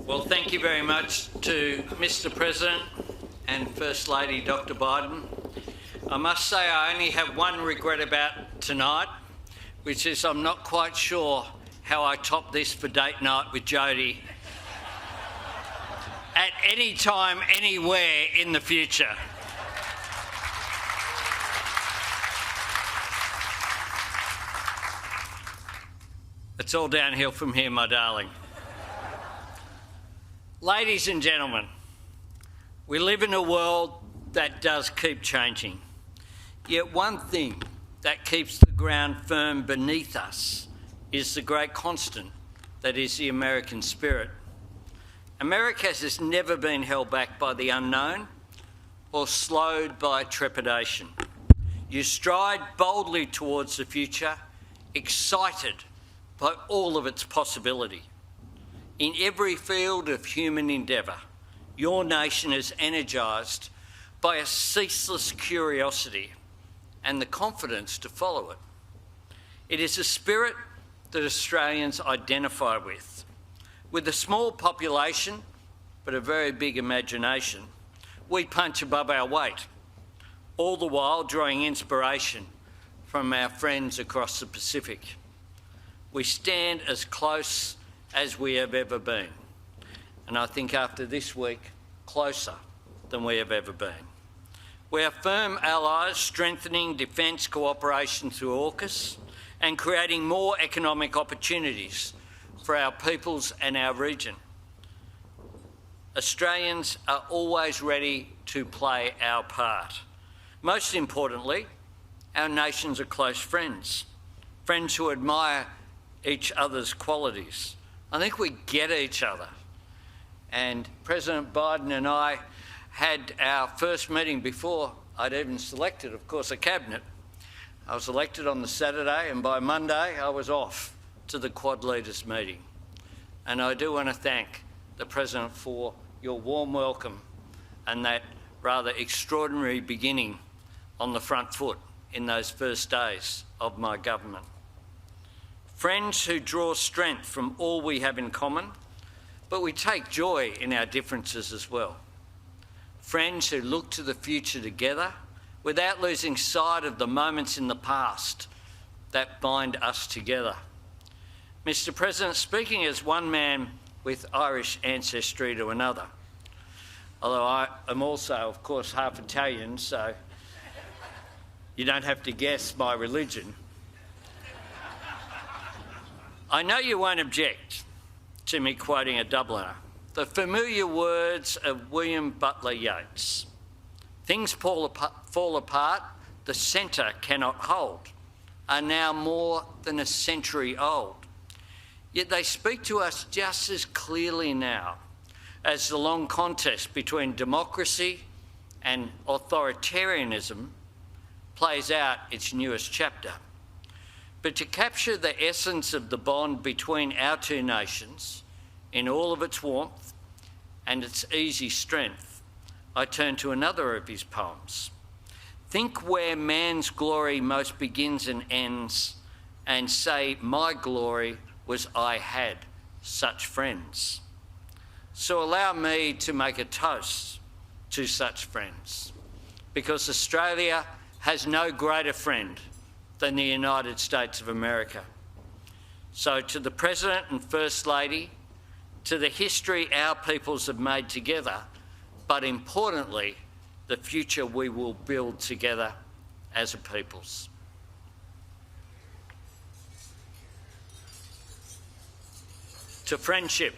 Well, thank you very much to Mr. President and First Lady Dr. Biden. I must say I only have one regret about tonight, which is I'm not quite sure how I top this for date night with Jodie at any time, anywhere in the future. It's all downhill from here, my darling. Ladies and gentlemen, we live in a world that does keep changing. Yet one thing that keeps the ground firm beneath us is the great constant that is the American spirit. America has never been held back by the unknown or slowed by trepidation. You stride boldly towards the future, excited by all of its possibility. In every field of human endeavour, your nation is energised by a ceaseless curiosity and the confidence to follow it. It is a spirit that Australians identify with. With a small population, but a very big imagination, we punch above our weight, all the while drawing inspiration from our friends across the Pacific. We stand as close as we have ever been. And I think after this week, closer than we have ever been. We are firm allies, strengthening defence cooperation through AUKUS and creating more economic opportunities for our peoples and our region. Australians are always ready to play our part. Most importantly, our nations are close friends, friends who admire each other's qualities. I think we get each other. And President Biden and I had our first meeting before I'd even selected, of course, a cabinet. I was elected on the Saturday, and by Monday I was off to the Quad Leaders meeting. And I do want to thank the President for your warm welcome and that rather extraordinary beginning on the front foot in those first days of my government. Friends who draw strength from all we have in common, but we take joy in our differences as well. Friends who look to the future together without losing sight of the moments in the past that bind us together. Mr. President, speaking as one man with Irish ancestry to another, although I am also, of course, half Italian, so you don't have to guess my religion. I know you won't object to me quoting a Dubliner, the familiar words of William Butler Yeats. Things fall apart, the centre cannot hold, are now more than a century old. Yet they speak to us just as clearly now as the long contest between democracy and authoritarianism plays out its newest chapter. But to capture the essence of the bond between our two nations in all of its warmth and its easy strength, I turn to another of his poems. Think where man's glory most begins and ends, and say, my glory was I had such friends. So allow me to make a toast to such friends, because Australia has no greater friend than the United States of America. So to the President and First Lady, to the history our peoples have made together, but importantly, the future we will build together as a peoples. To friendship,